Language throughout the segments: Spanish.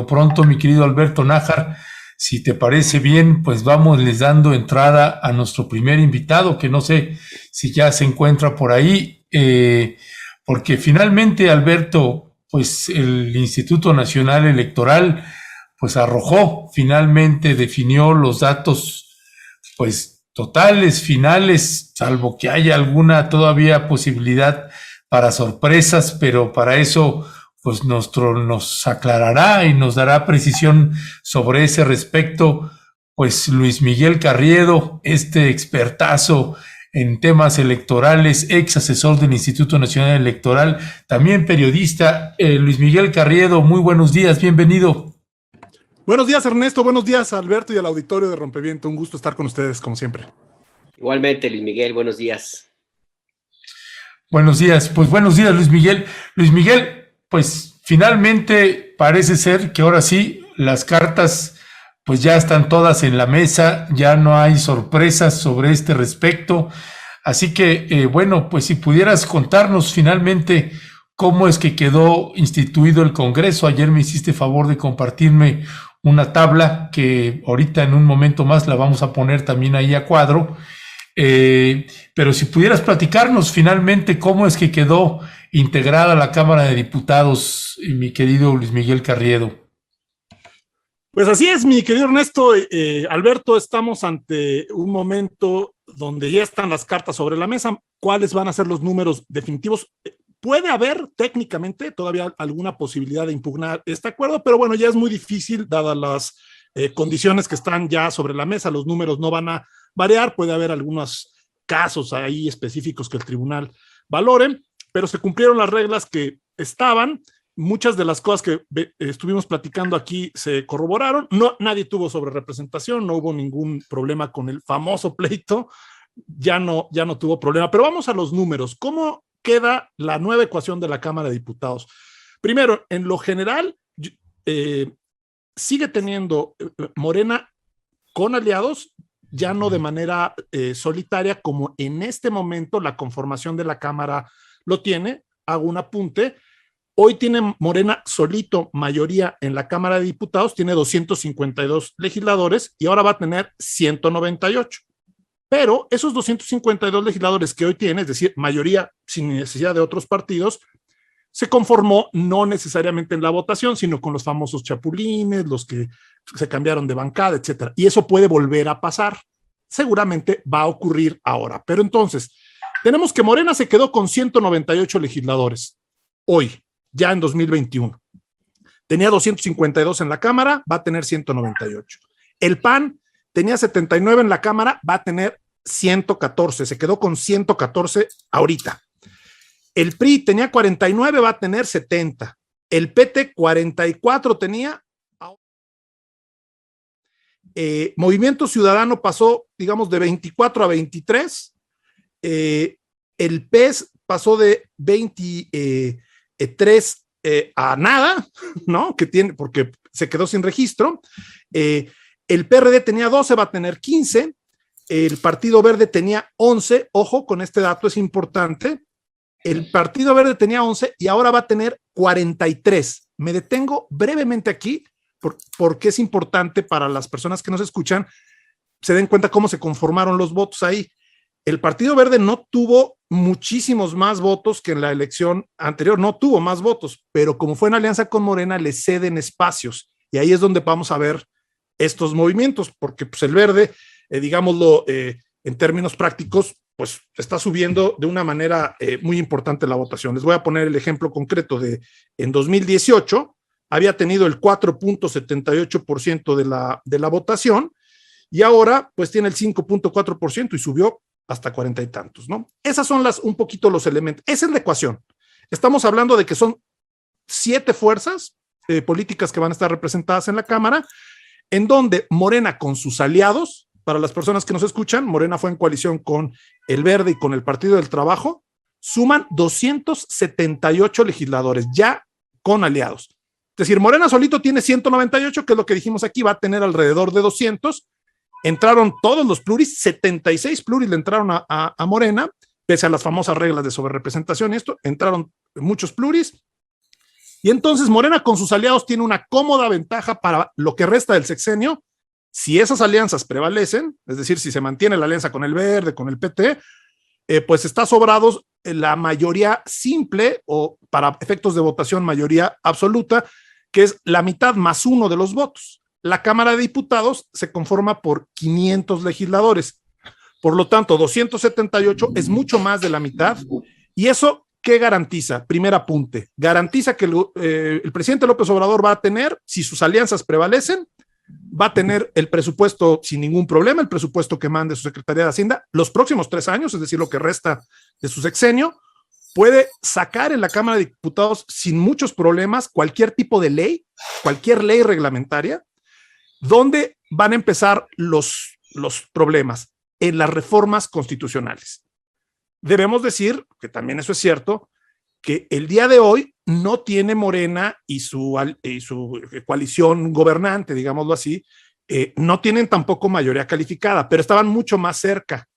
lo pronto, mi querido Alberto Nájar, si te parece bien, pues vamos les dando entrada a nuestro primer invitado, que no sé si ya se encuentra por ahí, porque finalmente, Alberto, pues el Instituto Nacional Electoral, pues arrojó, finalmente definió los datos, pues totales, finales, salvo que haya alguna todavía posibilidad para sorpresas, pero para eso pues nos aclarará y nos dará precisión sobre ese respecto, pues Luis Miguel Carriedo, este expertazo en temas electorales, ex asesor del Instituto Nacional Electoral, también periodista. Luis Miguel Carriedo, muy buenos días, bienvenido. Buenos días, Ernesto, buenos días, Alberto, y al auditorio de Rompeviento. Un gusto estar con ustedes, como siempre. Igualmente, Luis Miguel, buenos días. Buenos días, pues buenos días, Luis Miguel. Luis Miguel, pues finalmente parece ser que ahora sí las cartas pues ya están todas en la mesa, ya no hay sorpresas sobre este respecto. Así que, bueno, pues si pudieras contarnos finalmente cómo es que quedó instituido el Congreso. Ayer me hiciste favor de compartirme una tabla que ahorita en un momento más la vamos a poner también ahí a cuadro. Pero si pudieras platicarnos finalmente cómo es que quedó integrada la Cámara de Diputados, mi querido Luis Miguel Carriedo. Pues así es, mi querido Ernesto. Alberto, estamos ante un momento donde ya están las cartas sobre la mesa. ¿Cuáles van a ser los números definitivos? Puede haber técnicamente todavía alguna posibilidad de impugnar este acuerdo, pero bueno, ya es muy difícil dadas las condiciones que están ya sobre la mesa. Los números no van a variar, puede haber algunos casos ahí específicos que el tribunal valore, pero se cumplieron las reglas que estaban. Muchas de las cosas que estuvimos platicando aquí se corroboraron. No, nadie tuvo sobrerepresentación, no hubo ningún problema con el famoso pleito, ya no tuvo problema. Pero vamos a los números. ¿Cómo queda la nueva ecuación de la Cámara de Diputados? Primero, en lo general, sigue teniendo Morena con aliados, ya no de manera solitaria, como en este momento la conformación de la Cámara lo tiene. Hago un apunte. Hoy tiene Morena solito mayoría en la Cámara de Diputados, tiene 252 legisladores y ahora va a tener 198. Pero esos 252 legisladores que hoy tiene, es decir, mayoría sin necesidad de otros partidos, se conformó no necesariamente en la votación, sino con los famosos chapulines, los que se cambiaron de bancada, etcétera. Y eso puede volver a pasar. Seguramente va a ocurrir ahora. Pero entonces, tenemos que Morena se quedó con 198 legisladores hoy, ya en 2021. Tenía 252 en la Cámara, va a tener 198. El PAN tenía 79 en la Cámara, va a tener 114. Se quedó con 114 ahorita. El PRI tenía 49, va a tener 70. El PT 44 tenía. Movimiento Ciudadano pasó, digamos, de 24 a 23. El PES pasó de 23 a nada, ¿no? Que tiene, porque se quedó sin registro. El PRD tenía 12, va a tener 15. El Partido Verde tenía 11. Ojo, con este dato es importante. El Partido Verde tenía 11 y ahora va a tener 43. Me detengo brevemente aquí porque es importante para las personas que nos escuchan se den cuenta cómo se conformaron los votos ahí. El Partido Verde no tuvo muchísimos más votos que en la elección anterior, no tuvo más votos, pero como fue en alianza con Morena, le ceden espacios y ahí es donde vamos a ver estos movimientos, porque pues, el Verde, digámoslo en términos prácticos, pues está subiendo de una manera muy importante la votación. Les voy a poner el ejemplo concreto de en 2018 había tenido el 4.78% de la votación y ahora pues tiene el 5.4% y subió hasta 40 y tantos, ¿no? Esas son un poquito los elementos. Esa es la ecuación. Estamos hablando de que son 7 fuerzas políticas que van a estar representadas en la Cámara, en donde Morena con sus aliados, para las personas que nos escuchan, Morena fue en coalición con el Verde y con el Partido del Trabajo, suman 278 legisladores ya con aliados. Es decir, Morena solito tiene 198, que es lo que dijimos aquí, va a tener alrededor de 200. Entraron todos los pluris, 76 pluris le entraron a Morena, pese a las famosas reglas de sobrerepresentación y esto, entraron muchos pluris. Y entonces Morena con sus aliados tiene una cómoda ventaja para lo que resta del sexenio. Si esas alianzas prevalecen, es decir, si se mantiene la alianza con el Verde, con el PT, pues está sobrados la mayoría simple o para efectos de votación mayoría absoluta, que es la mitad más uno de los votos. La Cámara de Diputados se conforma por 500 legisladores. Por lo tanto, 278 es mucho más de la mitad. Y eso, ¿qué garantiza? Primer apunte, garantiza que el presidente López Obrador va a tener, si sus alianzas prevalecen, va a tener el presupuesto sin ningún problema, el presupuesto que mande su Secretaría de Hacienda los próximos 3 años, es decir, lo que resta de su sexenio, puede sacar en la Cámara de Diputados sin muchos problemas cualquier tipo de ley, cualquier ley reglamentaria. ¿Dónde van a empezar los problemas? En las reformas constitucionales. Debemos decir, que también eso es cierto, que el día de hoy no tiene Morena y su coalición gobernante, digámoslo así, no tienen tampoco mayoría calificada, pero estaban mucho más cerca.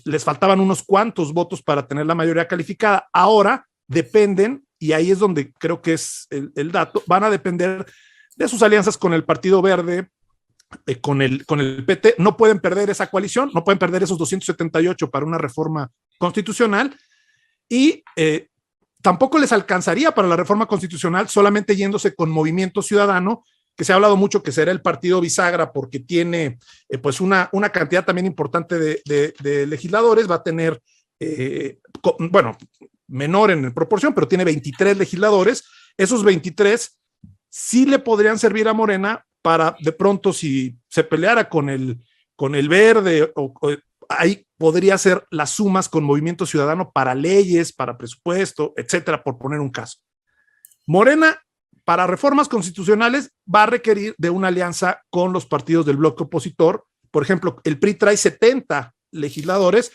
Les faltaban unos cuantos votos para tener la mayoría calificada. Ahora dependen, y ahí es donde creo que es el dato, van a depender de sus alianzas con el Partido Verde, con el PT. No pueden perder esa coalición, no pueden perder esos 278 para una reforma constitucional, y tampoco les alcanzaría para la reforma constitucional solamente yéndose con Movimiento Ciudadano, que se ha hablado mucho que será el partido bisagra porque tiene pues una cantidad también importante de legisladores. Va a tener, bueno, menor en proporción, pero tiene 23 legisladores. Esos 23 sí le podrían servir a Morena para de pronto, si se peleara con el Verde, ahí podría hacer las sumas con Movimiento Ciudadano para leyes, para presupuesto, etcétera, por poner un caso. Morena, para reformas constitucionales, va a requerir de una alianza con los partidos del bloque opositor. Por ejemplo, el PRI trae 70 legisladores,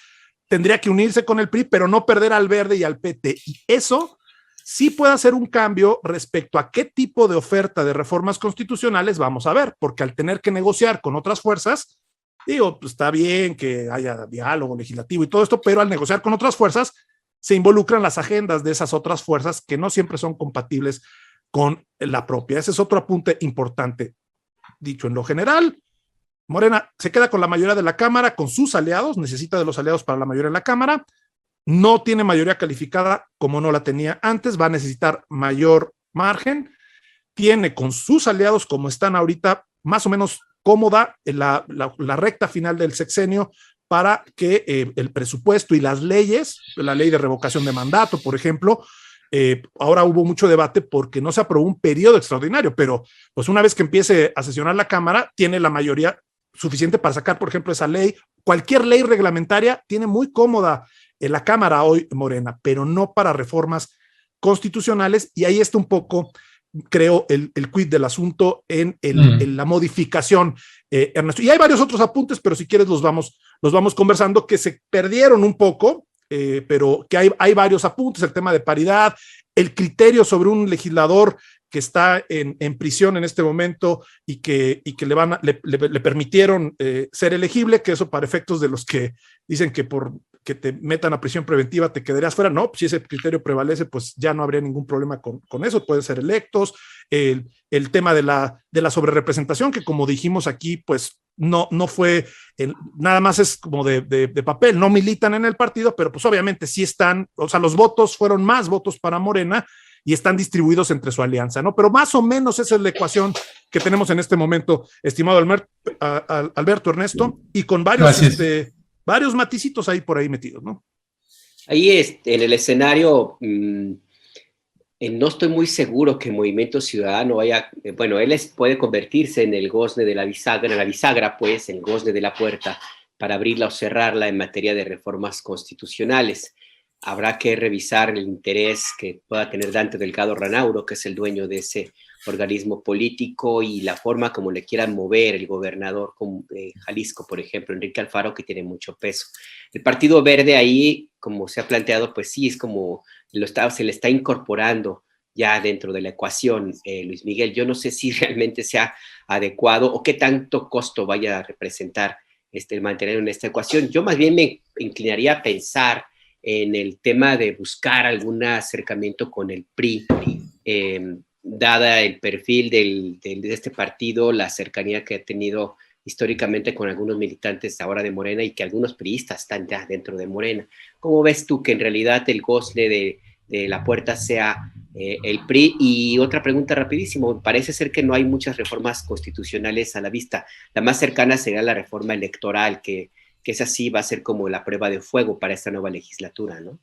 tendría que unirse con el PRI, pero no perder al Verde y al PT. Y eso sí puede hacer un cambio respecto a qué tipo de oferta de reformas constitucionales vamos a ver, porque al tener que negociar con otras fuerzas, digo, pues está bien que haya diálogo legislativo y todo esto, pero al negociar con otras fuerzas se involucran las agendas de esas otras fuerzas que no siempre son compatibles con la propia. Ese es otro apunte importante. Dicho en lo general, Morena se queda con la mayoría de la Cámara, con sus aliados, necesita de los aliados para la mayoría en la Cámara, no tiene mayoría calificada como no la tenía antes, va a necesitar mayor margen, tiene con sus aliados como están ahorita más o menos cómoda en la recta final del sexenio para que el presupuesto y las leyes, la ley de revocación de mandato, por ejemplo, ahora hubo mucho debate porque no se aprobó un periodo extraordinario, pero pues una vez que empiece a sesionar la Cámara, tiene la mayoría suficiente para sacar, por ejemplo, esa ley. Cualquier ley reglamentaria tiene muy cómoda en la Cámara hoy Morena, pero no para reformas constitucionales, y ahí está un poco, creo, el quid del asunto en la modificación, Ernesto. Y hay varios otros apuntes, pero si quieres los vamos conversando, que se perdieron un poco, pero que hay varios apuntes: el tema de paridad, el criterio sobre un legislador que está en prisión en este momento y que le permitieron ser elegible, que eso para efectos de los que dicen que por que te metan a prisión preventiva te quedarías fuera. No, si ese criterio prevalece, pues ya no habría ningún problema con eso, pueden ser electos. El tema de la sobrerepresentación, que como dijimos aquí, pues no fue, nada más es como de papel, no militan en el partido, pero pues obviamente sí están, o sea, los votos fueron más votos para Morena y están distribuidos entre su alianza, ¿no? Pero más o menos esa es la ecuación que tenemos en este momento, estimado Alberto, Ernesto, y con varios maticitos ahí por ahí metidos, ¿no? Ahí en el escenario, no estoy muy seguro que Movimiento Ciudadano vaya, bueno, puede convertirse en el gozne de la bisagra, pues, el gozne de la puerta para abrirla o cerrarla en materia de reformas constitucionales. Habrá que revisar el interés que pueda tener Dante Delgado Ranauro, que es el dueño de ese organismo político, y la forma como le quieran mover el gobernador de Jalisco, por ejemplo, Enrique Alfaro, que tiene mucho peso. El Partido Verde ahí, como se ha planteado, pues sí, es como se le está incorporando ya dentro de la ecuación, Luis Miguel. Yo no sé si realmente sea adecuado o qué tanto costo vaya a representar mantener en esta ecuación. Yo más bien me inclinaría a pensar en el tema de buscar algún acercamiento con el PRI, dada el perfil de este partido, la cercanía que ha tenido históricamente con algunos militantes ahora de Morena y que algunos priistas están ya dentro de Morena. ¿Cómo ves tú que en realidad el gozne de la puerta sea el PRI? Y otra pregunta rapidísimo, parece ser que no hay muchas reformas constitucionales a la vista. La más cercana sería la reforma electoral, que esa sí va a ser como la prueba de fuego para esta nueva legislatura, ¿no?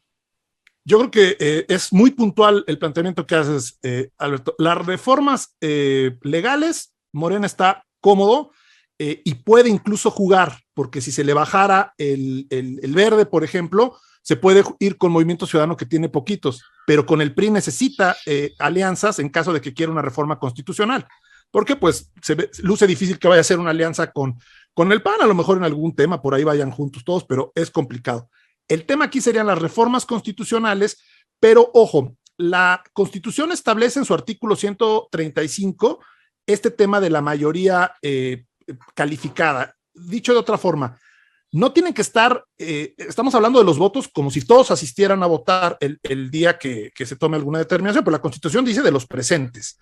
Yo creo que es muy puntual el planteamiento que haces, Alberto. Las reformas legales, Morena está cómodo y puede incluso jugar, porque si se le bajara el verde, por ejemplo, se puede ir con Movimiento Ciudadano, que tiene poquitos, pero con el PRI necesita alianzas en caso de que quiera una reforma constitucional, porque pues luce difícil que vaya a ser una alianza con el PAN, a lo mejor en algún tema por ahí vayan juntos todos, pero es complicado. El tema aquí serían las reformas constitucionales, pero ojo, la Constitución establece en su artículo 135 este tema de la mayoría calificada. Dicho de otra forma, no tienen que estar, estamos hablando de los votos como si todos asistieran a votar el día que se tome alguna determinación, pero la Constitución dice de los presentes.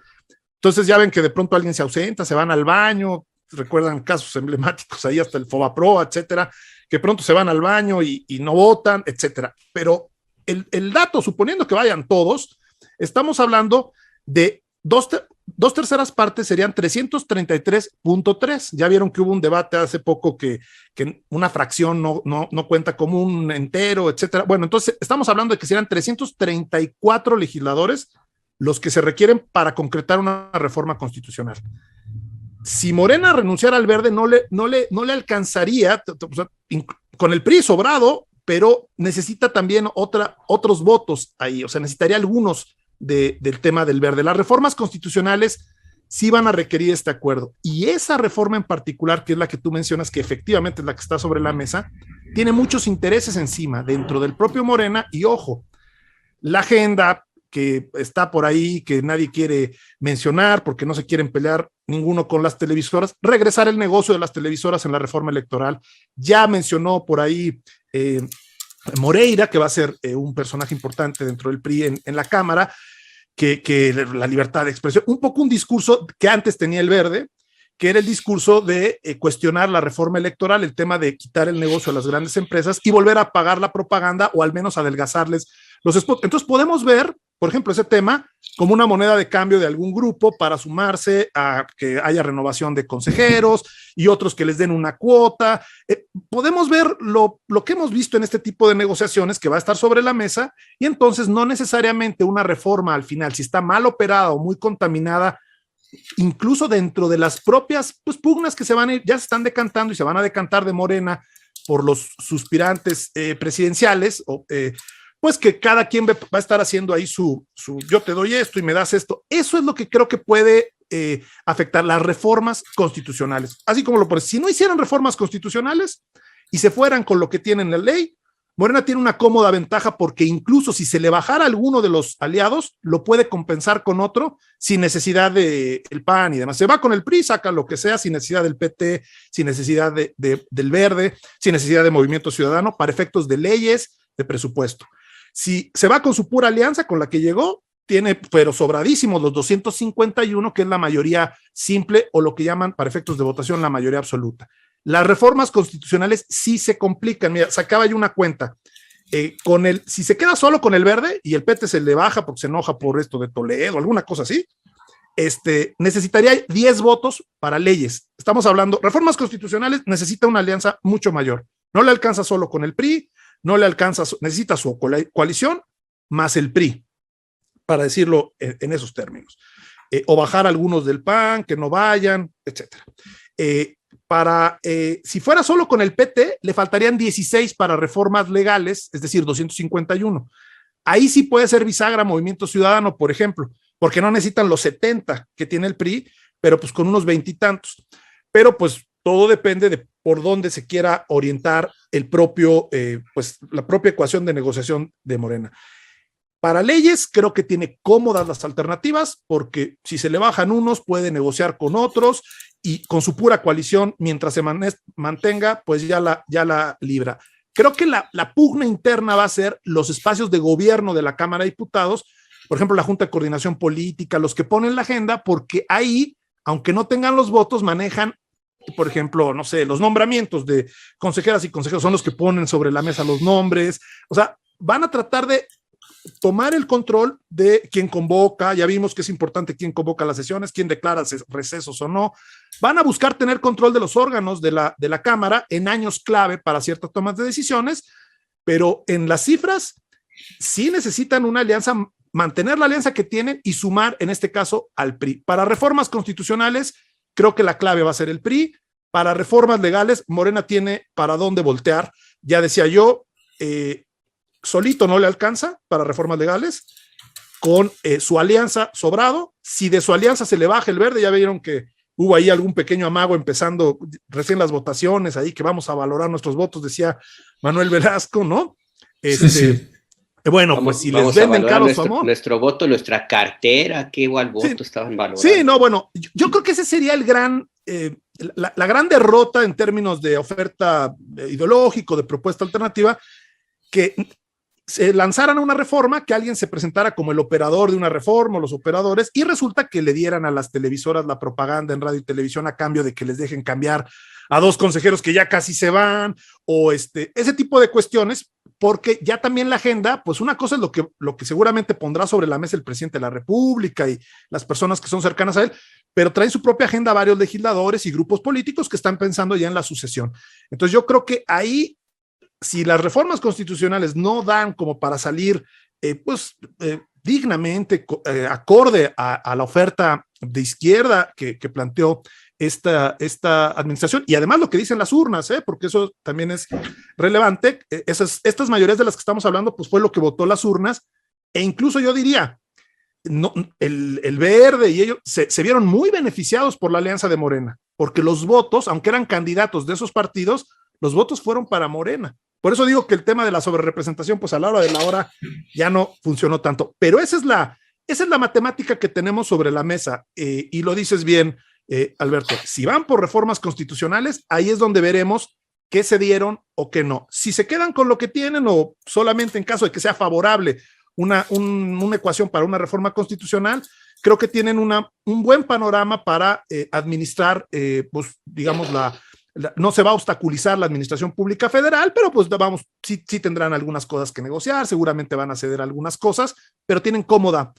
Entonces ya ven que de pronto alguien se ausenta, se van al baño, recuerdan casos emblemáticos ahí, hasta el Fobaproa, etcétera, que pronto se van al baño y no votan, etcétera. Pero el dato, suponiendo que vayan todos, estamos hablando de dos terceras partes, serían 333.3. Ya vieron que hubo un debate hace poco que una fracción no cuenta como un entero, etcétera. Bueno, entonces estamos hablando de que serían 334 legisladores los que se requieren para concretar una reforma constitucional. Si Morena renunciara al verde, no le alcanzaría, o sea, con el PRI sobrado, pero necesita también otros votos ahí, o sea, necesitaría algunos del tema del verde. Las reformas constitucionales sí van a requerir este acuerdo, y esa reforma en particular, que es la que tú mencionas, que efectivamente es la que está sobre la mesa, tiene muchos intereses encima, dentro del propio Morena, y ojo, la agenda que está por ahí, que nadie quiere mencionar porque no se quieren pelear ninguno con las televisoras, regresar el negocio de las televisoras en la reforma electoral. Ya mencionó por ahí Moreira, que va a ser un personaje importante dentro del PRI en la Cámara, que la libertad de expresión, un poco un discurso que antes tenía el Verde, que era el discurso de cuestionar la reforma electoral, el tema de quitar el negocio a las grandes empresas y volver a pagar la propaganda, o al menos adelgazarles los spots. Entonces podemos ver, por ejemplo, ese tema como una moneda de cambio de algún grupo para sumarse a que haya renovación de consejeros y otros que les den una cuota. Podemos ver lo que hemos visto en este tipo de negociaciones, que va a estar sobre la mesa, y entonces no necesariamente una reforma al final, si está mal operada o muy contaminada, incluso dentro de las propias pugnas que ya se están decantando y se van a decantar de Morena por los suspirantes presidenciales, pues que cada quien va a estar haciendo ahí su yo te doy esto y me das esto. Eso es lo que creo que puede afectar las reformas constitucionales. Así como si no hicieran reformas constitucionales y se fueran con lo que tienen en la ley, Morena tiene una cómoda ventaja, porque incluso si se le bajara alguno de los aliados, lo puede compensar con otro sin necesidad del PAN y demás. Se va con el PRI, saca lo que sea, sin necesidad del PT, sin necesidad del Verde, sin necesidad de Movimiento Ciudadano, para efectos de leyes, de presupuesto. Si se va con su pura alianza, con la que llegó, tiene, pero sobradísimos, los 251, que es la mayoría simple, o lo que llaman para efectos de votación la mayoría absoluta. Las reformas constitucionales sí se complican. Mira, sacaba yo una cuenta. Si se queda solo con el Verde y el PT se le baja porque se enoja por esto de Toledo, alguna cosa así, necesitaría 10 votos para leyes. Estamos hablando, reformas constitucionales, necesita una alianza mucho mayor. No le alcanza solo con el PRI, no le alcanza, necesita su coalición más el PRI, para decirlo en esos términos. O bajar algunos del PAN, que no vayan, etcétera. Si fuera solo con el PT, le faltarían 16 para reformas legales, es decir, 251. Ahí sí puede ser bisagra Movimiento Ciudadano, por ejemplo, porque no necesitan los 70 que tiene el PRI, pero pues con unos 20 y tantos. Pero pues todo depende de por dónde se quiera orientar la propia ecuación de negociación de Morena. Para leyes, creo que tiene cómodas las alternativas, porque si se le bajan unos, puede negociar con otros, y con su pura coalición, mientras se mantenga, pues ya la libra. Creo que la pugna interna va a ser los espacios de gobierno de la Cámara de Diputados, por ejemplo, la Junta de Coordinación Política, los que ponen la agenda, porque ahí, aunque no tengan los votos, manejan, por ejemplo, no sé, los nombramientos de consejeras y consejeros, son los que ponen sobre la mesa los nombres, o sea, van a tratar de tomar el control de quién convoca, ya vimos que es importante quién convoca las sesiones, quién declara recesos o no, van a buscar tener control de los órganos de la Cámara en años clave para ciertas tomas de decisiones, pero en las cifras sí necesitan una alianza, mantener la alianza que tienen y sumar, en este caso, al PRI. Para reformas constitucionales, creo que la clave va a ser el PRI. Para reformas legales, Morena tiene para dónde voltear. Ya decía yo, solito no le alcanza para reformas legales, con su alianza sobrado. Si de su alianza se le baja el verde, ya vieron que hubo ahí algún pequeño amago empezando recién las votaciones, ahí que vamos a valorar nuestros votos, decía Manuel Velasco, ¿no? Sí. Bueno, vamos, pues si vamos les venden caro su amor. Nuestro voto, nuestra cartera, qué igual voto estaban valorando. Sí, no, bueno, yo creo que ese sería el gran, la gran derrota en términos de oferta ideológico, de propuesta alternativa, que se lanzaran una reforma, que alguien se presentara como el operador de una reforma, o los operadores, y resulta que le dieran a las televisoras la propaganda en radio y televisión a cambio de que les dejen cambiar a dos consejeros que ya casi se van, o ese tipo de cuestiones, porque ya también la agenda, pues una cosa es lo que seguramente pondrá sobre la mesa el presidente de la República y las personas que son cercanas a él, pero traen su propia agenda varios legisladores y grupos políticos que están pensando ya en la sucesión. Entonces yo creo que ahí, si las reformas constitucionales no dan como para salir dignamente, acorde a la oferta de izquierda que planteó esta administración, y además lo que dicen las urnas, porque eso también es relevante, estas mayorías de las que estamos hablando, pues fue lo que votó las urnas, e incluso yo diría, no, el Verde y ellos se vieron muy beneficiados por la alianza de Morena, porque los votos, aunque eran candidatos de esos partidos, los votos fueron para Morena. Por eso digo que el tema de la sobrerepresentación, pues a la hora de la hora ya no funcionó tanto. Pero esa es la matemática que tenemos sobre la mesa. Y lo dices bien, Alberto. Si van por reformas constitucionales, ahí es donde veremos qué se dieron o qué no. Si se quedan con lo que tienen o solamente en caso de que sea favorable una ecuación para una reforma constitucional, creo que tienen un buen panorama para administrar, pues digamos, no se va a obstaculizar la administración pública federal, pero pues vamos, sí tendrán algunas cosas que negociar, seguramente van a ceder algunas cosas, pero tienen cómoda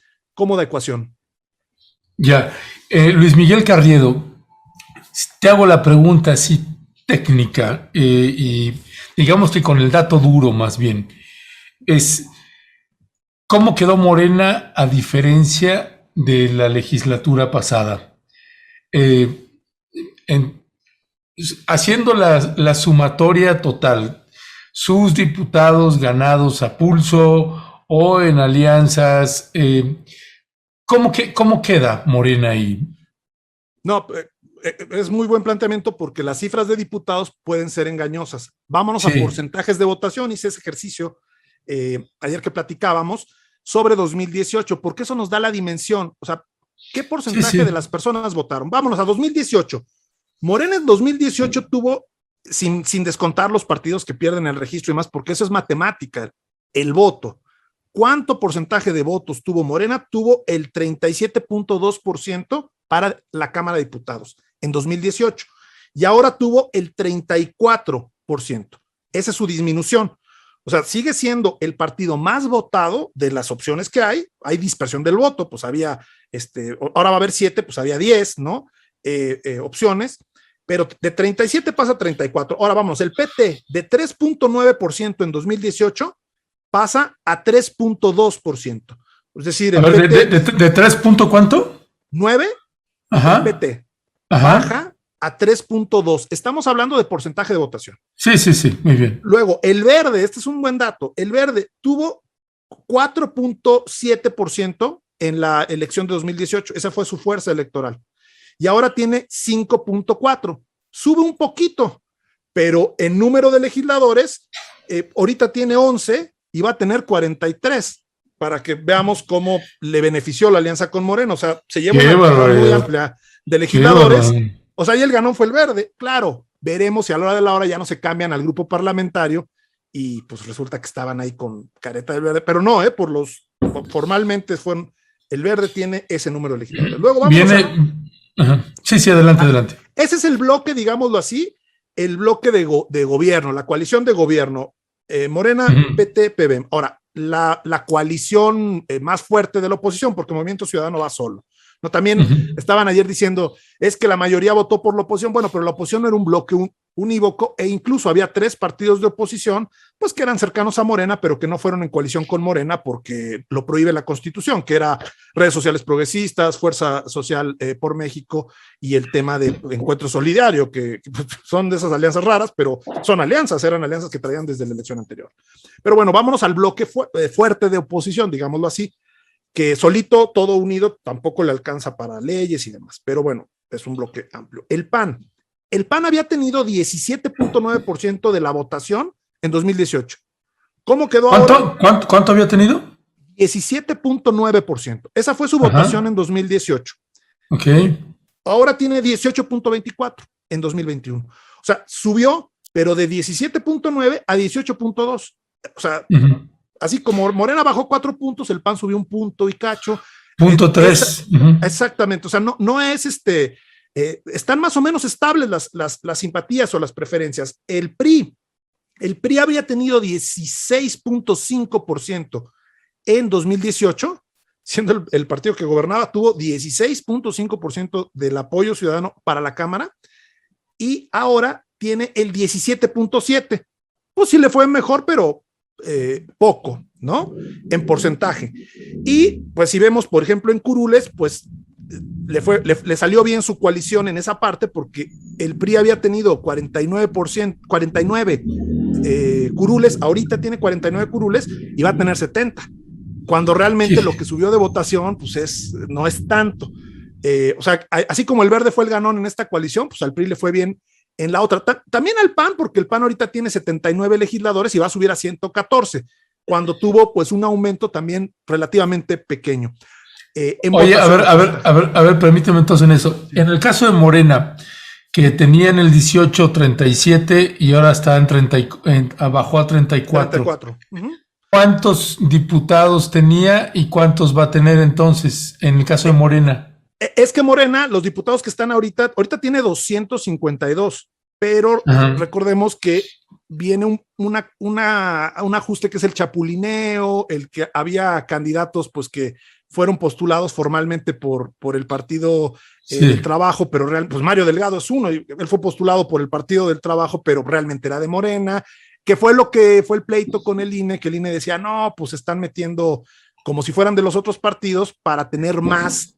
ecuación. Ya, Luis Miguel Carriedo, te hago la pregunta así técnica y digamos que con el dato duro más bien, es ¿cómo quedó Morena a diferencia de la legislatura pasada? Haciendo la sumatoria total, sus diputados ganados a pulso o en alianzas, ¿cómo queda Morena ahí? No, es muy buen planteamiento porque las cifras de diputados pueden ser engañosas. Vámonos a porcentajes de votación. Hice ese ejercicio ayer que platicábamos sobre 2018, porque eso nos da la dimensión. O sea, ¿qué porcentaje de las personas votaron? Vámonos a 2018. Morena en 2018 tuvo, sin descontar los partidos que pierden el registro y más, porque eso es matemática, el voto. ¿Cuánto porcentaje de votos tuvo Morena? Tuvo el 37.2% para la Cámara de Diputados en 2018 y ahora tuvo el 34%. Esa es su disminución. O sea, sigue siendo el partido más votado de las opciones que hay dispersión del voto, pues había, ahora va a haber 7, pues había 10, ¿no? Opciones, pero de 37 pasa a 34. Ahora vamos, el PT de 3.9% en 2018 pasa a 3.2%. Es decir, el PT, ¿de 3 cuánto? 9, ajá, el PT baja a 3.2. Estamos hablando de porcentaje de votación. Sí, muy bien. Luego, el Verde, este es un buen dato, el Verde tuvo 4.7% en la elección de 2018, esa fue su fuerza electoral. Y ahora tiene 5.4, sube un poquito, pero en número de legisladores, ahorita tiene 11 y va a tener 43, para que veamos cómo le benefició la alianza con Moreno. O sea, se lleva una cantidad muy amplia de legisladores. O sea, y el ganón fue el Verde. Claro, veremos si a la hora de la hora ya no se cambian al grupo parlamentario y pues resulta que estaban ahí con careta del Verde, pero no, por los formalmente el Verde tiene ese número de legisladores. Luego vamos Sí, adelante. Ese es el bloque, digámoslo así, el bloque de gobierno, la coalición de gobierno, Morena, PT, PBM. Ahora, la coalición más fuerte de la oposición, porque Movimiento Ciudadano va solo. ¿No? También estaban ayer diciendo, es que la mayoría votó por la oposición. Bueno, pero la oposición no era un bloque unívoco, e incluso había 3 partidos de oposición, pues que eran cercanos a Morena, pero que no fueron en coalición con Morena porque lo prohíbe la Constitución, que era Redes Sociales Progresistas, Fuerza Social por México y el tema de Encuentro Solidario, que son de esas alianzas raras, pero son alianzas, eran alianzas que traían desde la elección anterior. Pero bueno, vámonos al bloque fuerte de oposición, digámoslo así, que solito, todo unido, tampoco le alcanza para leyes y demás, pero bueno, es un bloque amplio. El PAN había tenido 17.9% de la votación en 2018. ¿Cómo quedó ahora? ¿Cuánto había tenido? 17.9%. Esa fue su votación en 2018. Ok. Ahora tiene 18.24 en 2021. O sea, subió, pero de 17.9 a 18.2. O sea, así como Morena bajó 4 puntos, el PAN subió 1 punto y cacho. 0.3. Exactamente. O sea, no es están más o menos estables las simpatías o las preferencias. El PRI habría tenido 16.5% en 2018, siendo el partido que gobernaba, tuvo 16.5% del apoyo ciudadano para la Cámara, y ahora tiene el 17.7%. Pues sí le fue mejor, pero poco, ¿no? En porcentaje. Y pues si vemos, por ejemplo, en curules, pues le salió bien su coalición en esa parte, porque el PRI había tenido 49 curules, ahorita tiene 49 curules y va a tener 70, cuando realmente lo que subió de votación pues no es tanto. O sea, así como el Verde fue el ganón en esta coalición, pues al PRI le fue bien en la otra. También al PAN, porque el PAN ahorita tiene 79 legisladores y va a subir a 114, cuando tuvo pues un aumento también relativamente pequeño. Oye, a ver, permíteme entonces en eso. En el caso de Morena, que tenía en el 18 37 y ahora está bajó a 34. ¿Cuántos diputados tenía y cuántos va a tener entonces en el caso de Morena? Es que Morena, los diputados que están ahorita tiene 252, pero recordemos que viene un ajuste que es el chapulineo, el que había candidatos pues que fueron postulados formalmente por el Partido del Trabajo, pero pues Mario Delgado es uno, y él fue postulado por el Partido del Trabajo, pero realmente era de Morena, que fue lo que fue el pleito con el INE, que el INE decía, no, pues están metiendo como si fueran de los otros partidos para tener más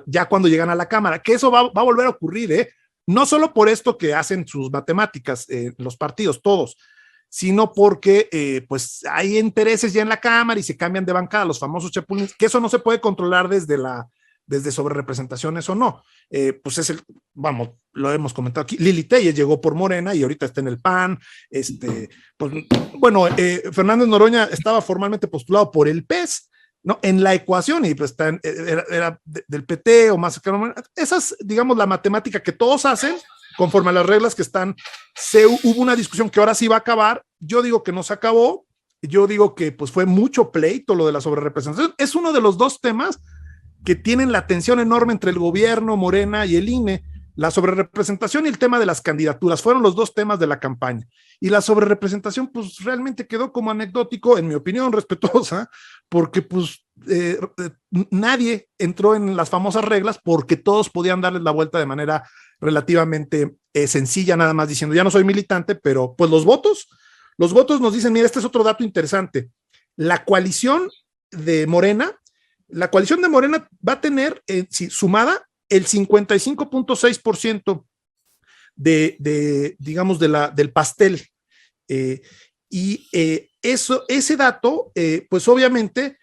ya cuando llegan a la Cámara, que eso va a volver a ocurrir, no solo por esto que hacen sus matemáticas, los partidos, todos, sino porque pues hay intereses ya en la Cámara y se cambian de bancada, los famosos chapulines, que eso no se puede controlar desde sobrerepresentaciones o no. Pues lo hemos comentado aquí, Lili Telles llegó por Morena y ahorita está en el PAN. Pues, bueno, Fernández Noroña estaba formalmente postulado por el PES, ¿no? En la ecuación, y pues era del PT o más cercano. Esas, digamos, la matemática que todos hacen conforme a las reglas que están. Hubo una discusión que ahora sí va a acabar. Yo digo que no se acabó. Yo digo que pues fue mucho pleito lo de la sobrerepresentación. Es uno de los 2 temas que tienen la tensión enorme entre el gobierno, Morena y el INE. La sobrerepresentación y el tema de las candidaturas fueron los 2 temas de la campaña. Y la sobrerepresentación pues realmente quedó como anecdótico, en mi opinión respetuosa, porque pues nadie entró en las famosas reglas, porque todos podían darles la vuelta de manera relativamente sencilla, nada más diciendo, ya no soy militante, pero pues los votos nos dicen, mira, este es otro dato interesante. La coalición de Morena va a tener, sumada, el 55.6% digamos, del pastel. Ese dato, pues obviamente,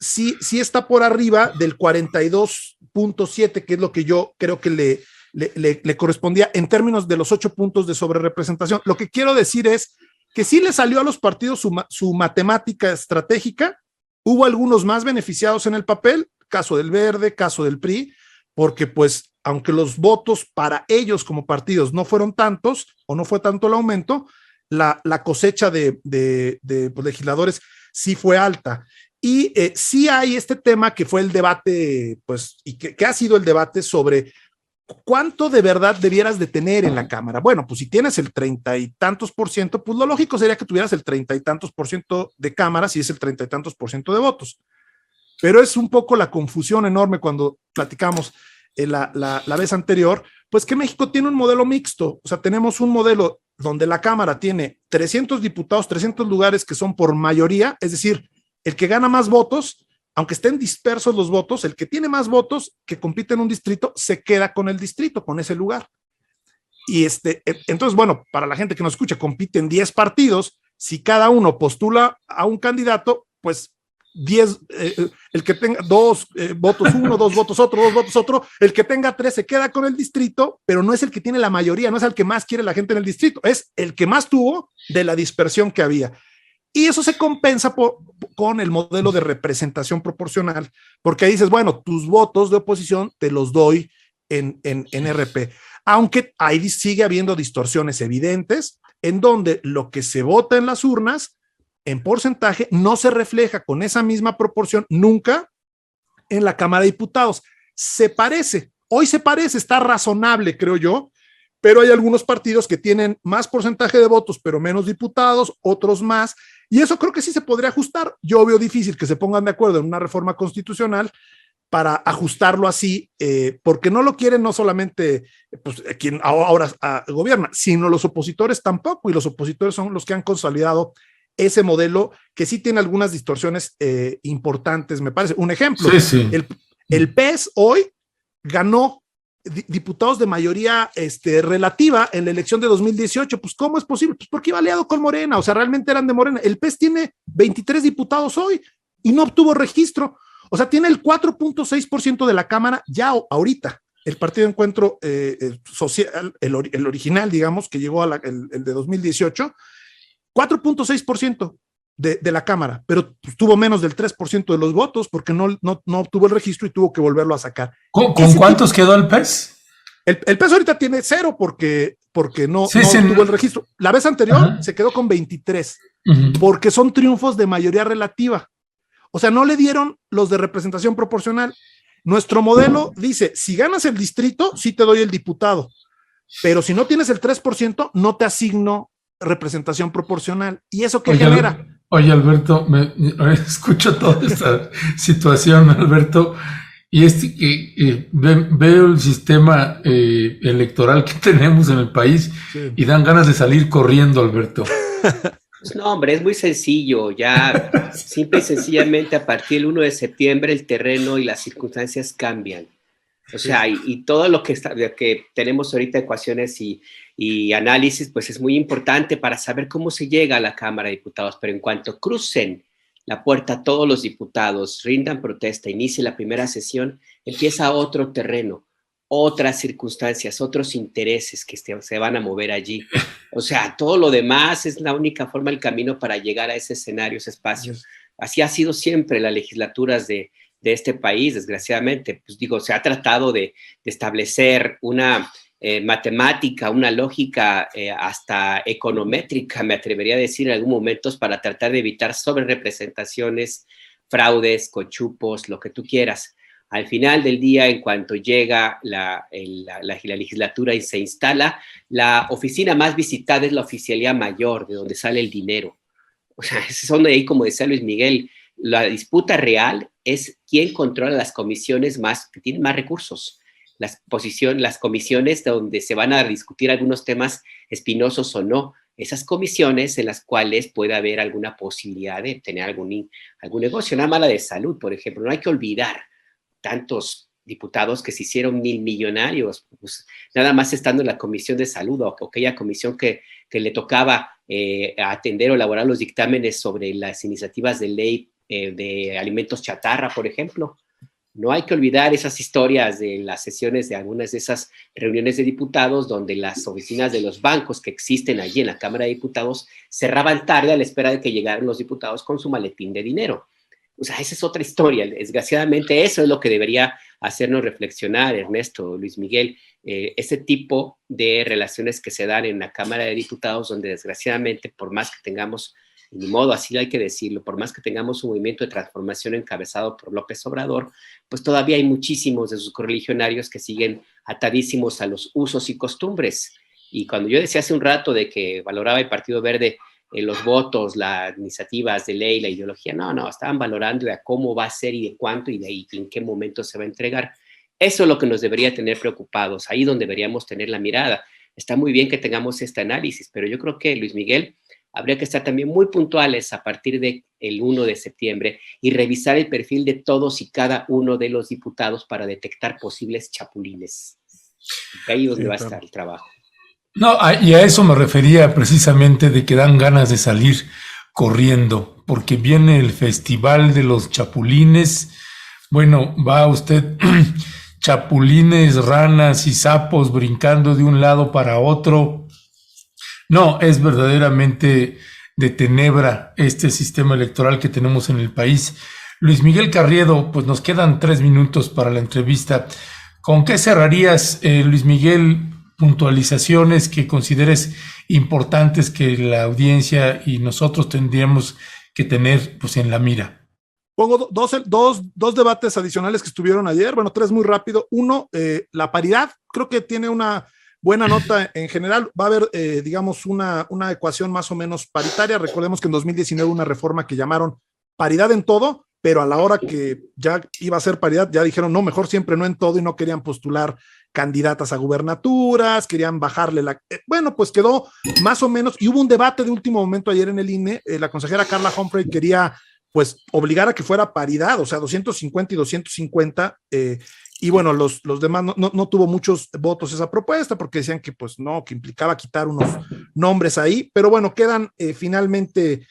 sí está por arriba del 42.7, que es lo que yo creo que le correspondía en términos de los 8 puntos de sobrerepresentación. Lo que quiero decir es que sí le salió a los partidos su matemática estratégica. Hubo algunos más beneficiados en el papel, caso del Verde, caso del PRI, porque pues aunque los votos para ellos como partidos no fueron tantos o no fue tanto el aumento, la cosecha de pues, legisladores sí fue alta. Y sí hay este tema que fue el debate, pues, y que ha sido el debate sobre cuánto de verdad debieras de tener en la Cámara. Bueno, pues si tienes el 30 y tantos por ciento, pues lo lógico sería que tuvieras el 30 y tantos por ciento de cámaras y es el 30 y tantos por ciento de votos. Pero es un poco la confusión enorme cuando platicamos la vez anterior, pues que México tiene un modelo mixto, o sea, tenemos un modelo donde la Cámara tiene 300 diputados, 300 lugares que son por mayoría, es decir, el que gana más votos, aunque estén dispersos los votos, el que tiene más votos que compite en un distrito se queda con el distrito, con ese lugar. Y entonces, bueno, para la gente que nos escucha, compiten 10 partidos, si cada uno postula a un candidato, pues 10, el que tenga 2 votos uno, 2 votos otro, 2 votos otro, el que tenga 3 se queda con el distrito, pero no es el que tiene la mayoría, no es el que más quiere la gente en el distrito, es el que más tuvo de la dispersión que había. Y eso se compensa con el modelo de representación proporcional, porque ahí dices, bueno, tus votos de oposición te los doy en RP, aunque ahí sigue habiendo distorsiones evidentes, en donde lo que se vota en las urnas en porcentaje no se refleja con esa misma proporción nunca en la Cámara de Diputados. Hoy se parece, está razonable, creo yo, pero hay algunos partidos que tienen más porcentaje de votos, pero menos diputados, otros más, y eso creo que sí se podría ajustar. Yo veo difícil que se pongan de acuerdo en una reforma constitucional para ajustarlo así, porque no lo quieren no solamente pues, quien ahora gobierna, sino los opositores tampoco, y los opositores son los que han consolidado ese modelo que sí tiene algunas distorsiones importantes, me parece. Un ejemplo, sí. El PES hoy ganó diputados de mayoría relativa en la elección de 2018. Pues, ¿cómo es posible? Pues porque iba aliado con Morena, o sea, realmente eran de Morena. El PES tiene 23 diputados hoy y no obtuvo registro. O sea, tiene el 4.6% de la Cámara ya ahorita. El Partido de Encuentro Social, el original, digamos, que llegó el de 2018, 4.6% de la Cámara, pero pues, tuvo menos del 3% de los votos porque no obtuvo el registro y tuvo que volverlo a sacar. ¿Con cuántos quedó el PES? El PES ahorita tiene 0 porque no obtuvo el registro. La vez anterior se quedó con 23 porque son triunfos de mayoría relativa. O sea, no le dieron los de representación proporcional. Nuestro modelo dice, si ganas el distrito, sí te doy el diputado, pero si no tienes el 3%, no te asigno representación proporcional. ¿Y eso qué genera? Oye, Alberto, escucho toda esta situación, Alberto, y veo el sistema electoral que tenemos en el país y dan ganas de salir corriendo, Alberto. Pues no, hombre, es muy sencillo, ya simple y sencillamente a partir del 1 de septiembre el terreno y las circunstancias cambian. O sea, y todo lo que tenemos ahorita, ecuaciones y análisis, pues es muy importante para saber cómo se llega a la Cámara de Diputados, pero en cuanto crucen la puerta todos los diputados, rindan protesta, inicie la primera sesión, empieza otro terreno, otras circunstancias, otros intereses que se van a mover allí. O sea, todo lo demás es la única forma, el camino para llegar a ese escenario, ese espacio. Así ha sido siempre las legislaturas de este país, desgraciadamente. Pues digo, se ha tratado de establecer una matemática, una lógica hasta econométrica, me atrevería a decir en algunos momentos, para tratar de evitar sobrerepresentaciones, fraudes, cochupos, lo que tú quieras. Al final del día, en cuanto llega la legislatura y se instala, la oficina más visitada es la oficialía mayor, de donde sale el dinero. O sea, son de ahí, como decía Luis Miguel, la disputa real es quién controla las comisiones que tienen más recursos. Las comisiones donde se van a discutir algunos temas espinosos o no. Esas comisiones en las cuales puede haber alguna posibilidad de tener algún negocio. Nada más la de salud, por ejemplo. No hay que olvidar tantos diputados que se hicieron millonarios, pues, nada más estando en la Comisión de Salud o aquella comisión que le tocaba atender o elaborar los dictámenes sobre las iniciativas de ley de alimentos chatarra, por ejemplo. No hay que olvidar esas historias de las sesiones de algunas de esas reuniones de diputados donde las oficinas de los bancos que existen allí en la Cámara de Diputados cerraban tarde a la espera de que llegaran los diputados con su maletín de dinero. O sea, esa es otra historia. Desgraciadamente, eso es lo que debería hacernos reflexionar, Ernesto, Luis Miguel, ese tipo de relaciones que se dan en la Cámara de Diputados, donde desgraciadamente, por más que tengamos Ni modo, así hay que decirlo. Por más que tengamos un movimiento de transformación encabezado por López Obrador, pues todavía hay muchísimos de sus correligionarios que siguen atadísimos a los usos y costumbres. Y cuando yo decía hace un rato de que valoraba el Partido Verde los votos, las iniciativas de ley, la ideología, no, estaban valorando de cómo va a ser y de cuánto y de ahí en qué momento se va a entregar. Eso es lo que nos debería tener preocupados, ahí donde deberíamos tener la mirada. Está muy bien que tengamos este análisis, pero yo creo que, Luis Miguel, habría que estar también muy puntuales a partir del 1 de septiembre y revisar el perfil de todos y cada uno de los diputados para detectar posibles chapulines. Ahí es donde va a estar el trabajo. No, y a eso me refería precisamente, de que dan ganas de salir corriendo, porque viene el Festival de los Chapulines. Bueno, va usted chapulines, ranas y sapos brincando de un lado para otro. No, es verdaderamente de tenebra este sistema electoral que tenemos en el país. Luis Miguel Carriedo, pues nos quedan 3 minutos para la entrevista. ¿Con qué cerrarías, Luis Miguel, puntualizaciones que consideres importantes que la audiencia y nosotros tendríamos que tener pues en la mira? Pongo dos debates adicionales que estuvieron ayer, bueno, 3 muy rápido. Uno, la paridad, creo que tiene una buena nota en general. Va a haber, digamos, una ecuación más o menos paritaria. Recordemos que en 2019 una reforma que llamaron paridad en todo, pero a la hora que ya iba a ser paridad, ya dijeron, no, mejor siempre no en todo, y no querían postular candidatas a gubernaturas, querían bajarle la... Bueno, pues quedó más o menos, y hubo un debate de último momento ayer en el INE, la consejera Carla Humphrey quería, pues, obligar a que fuera paridad, o sea, 250 y 250, y bueno, los demás no tuvo muchos votos esa propuesta, porque decían que, pues, no, que implicaba quitar unos nombres ahí, pero bueno, quedan finalmente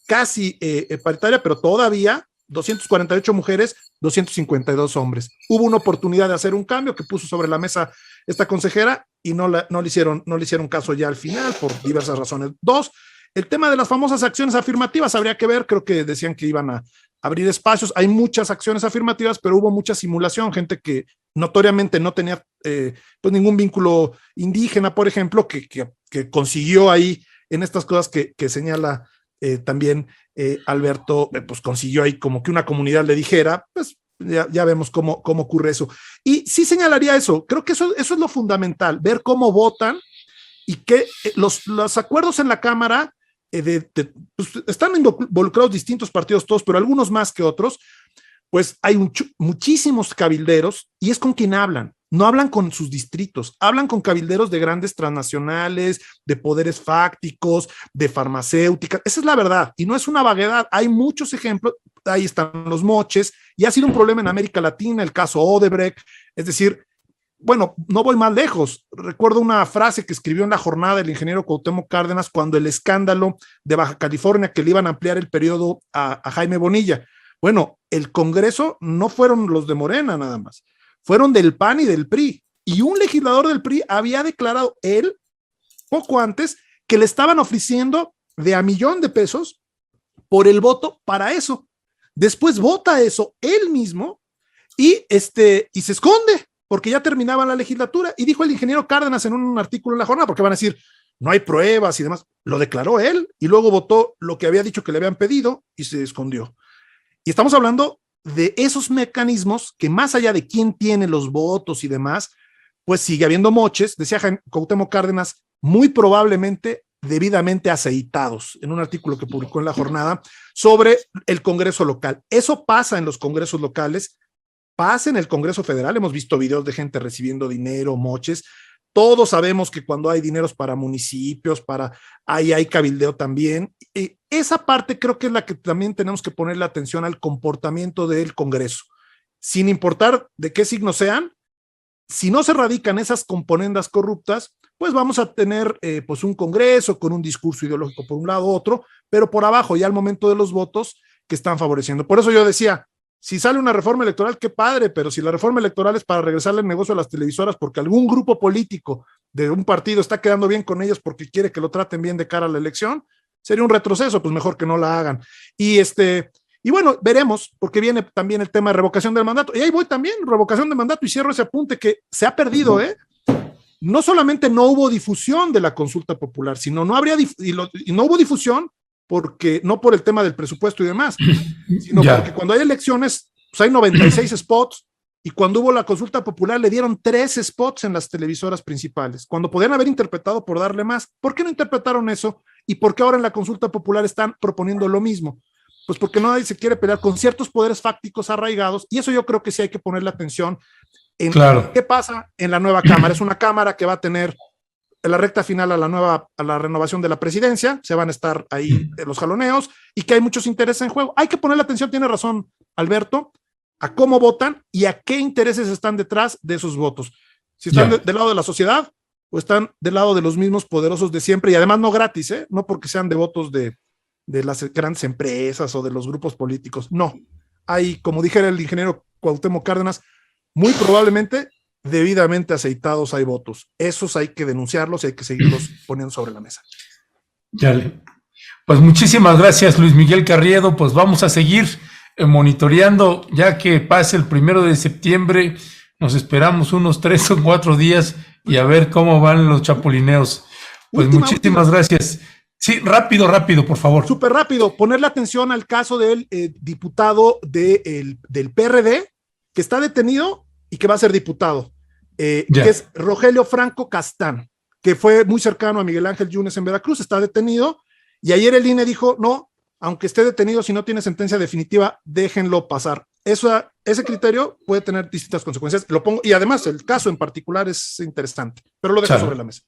casi paritaria, pero todavía 248 mujeres, 252 hombres. Hubo una oportunidad de hacer un cambio que puso sobre la mesa esta consejera y no le hicieron caso ya al final por diversas razones. 2, el tema de las famosas acciones afirmativas, habría que ver, creo que decían que iban a abrir espacios, hay muchas acciones afirmativas, pero hubo mucha simulación, gente que notoriamente no tenía pues ningún vínculo indígena, por ejemplo, que consiguió ahí en estas cosas que señala también Alberto, pues consiguió ahí como que una comunidad le dijera, pues ya vemos cómo ocurre eso. Y sí señalaría eso, creo que eso es lo fundamental, ver cómo votan y que los acuerdos en la Cámara pues están involucrados distintos partidos todos, pero algunos más que otros, pues hay muchísimos cabilderos y es con quien hablan. No hablan con sus distritos, hablan con cabilderos de grandes transnacionales, de poderes fácticos, de farmacéuticas. Esa es la verdad y no es una vaguedad. Hay muchos ejemplos, ahí están los moches y ha sido un problema en América Latina, el caso Odebrecht. Es decir, bueno, no voy más lejos. Recuerdo una frase que escribió en La Jornada el ingeniero Cuauhtémoc Cárdenas cuando el escándalo de Baja California, que le iban a ampliar el periodo a Jaime Bonilla. Bueno, el Congreso no fueron los de Morena nada más, fueron del PAN y del PRI, y un legislador del PRI había declarado él, poco antes, que le estaban ofreciendo de a $1,000,000 por el voto para eso. Después vota eso él mismo y se esconde, porque ya terminaba la legislatura, y dijo el ingeniero Cárdenas en un artículo en La Jornada, porque van a decir, no hay pruebas y demás, lo declaró él, y luego votó lo que había dicho que le habían pedido, y se escondió. Y estamos hablando de esos mecanismos que más allá de quién tiene los votos y demás, pues sigue habiendo moches, decía Cuauhtémoc Cárdenas, muy probablemente debidamente aceitados, en un artículo que publicó en La Jornada, sobre el Congreso local. Eso pasa en los congresos locales, pasa en el Congreso Federal, hemos visto videos de gente recibiendo dinero, moches. Todos sabemos que cuando hay dineros para municipios, ahí hay cabildeo también. Esa parte creo que es la que también tenemos que ponerle atención al comportamiento del Congreso. Sin importar de qué signo sean, si no se radican esas componendas corruptas, pues vamos a tener pues un Congreso con un discurso ideológico por un lado u otro, pero por abajo ya al momento de los votos que están favoreciendo. Por eso yo decía, si sale una reforma electoral, qué padre, pero si la reforma electoral es para regresarle el negocio a las televisoras porque algún grupo político de un partido está quedando bien con ellas porque quiere que lo traten bien de cara a la elección, sería un retroceso, pues mejor que no la hagan. Y bueno, veremos, porque viene también el tema de revocación del mandato. Y ahí voy también, revocación de mandato, y cierro ese apunte que se ha perdido, No solamente no hubo difusión de la consulta popular, sino no hubo difusión porque no por el tema del presupuesto y demás, sino Ya. porque cuando hay elecciones, pues hay 96 spots, y cuando hubo la consulta popular le dieron 3 spots en las televisoras principales, cuando podían haber interpretado por darle más. ¿Por qué no interpretaron eso? ¿Y por qué ahora en la consulta popular están proponiendo lo mismo? Pues porque nadie se quiere pelear con ciertos poderes fácticos arraigados, y eso yo creo que sí hay que ponerle atención en Claro. qué pasa en la nueva Cámara. Es una Cámara que va a tener en la recta final a la renovación de la presidencia, se van a estar ahí los jaloneos, y que hay muchos intereses en juego. Hay que ponerle atención, tiene razón Alberto, a cómo votan y a qué intereses están detrás de esos votos. Si están del lado de la sociedad o están del lado de los mismos poderosos de siempre, y además no gratis, no porque sean devotos de las grandes empresas o de los grupos políticos. No, hay, como dijera el ingeniero Cuauhtémoc Cárdenas, muy probablemente debidamente aceitados hay votos. Esos hay que denunciarlos y hay que seguirlos poniendo sobre la mesa. Ya. Pues muchísimas gracias, Luis Miguel Carriedo. Pues vamos a seguir monitoreando, ya que pase el 1 de septiembre, nos esperamos unos 3 o 4 días y a ver cómo van los chapulineos. Pues muchísimas gracias. Sí, rápido, por favor. Súper rápido, ponerle atención al caso del diputado del PRD, que está detenido y que va a ser diputado, que es Rogelio Franco Castán, que fue muy cercano a Miguel Ángel Yunes en Veracruz, está detenido, y ayer el INE dijo, no, aunque esté detenido, si no tiene sentencia definitiva, déjenlo pasar. Ese criterio puede tener distintas consecuencias. Lo pongo, y además el caso en particular es interesante, pero lo dejo sobre la mesa.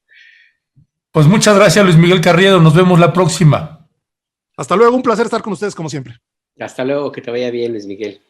Pues muchas gracias, Luis Miguel Carriedo. Nos vemos la próxima. Hasta luego, un placer estar con ustedes como siempre. Hasta luego, que te vaya bien, Luis Miguel.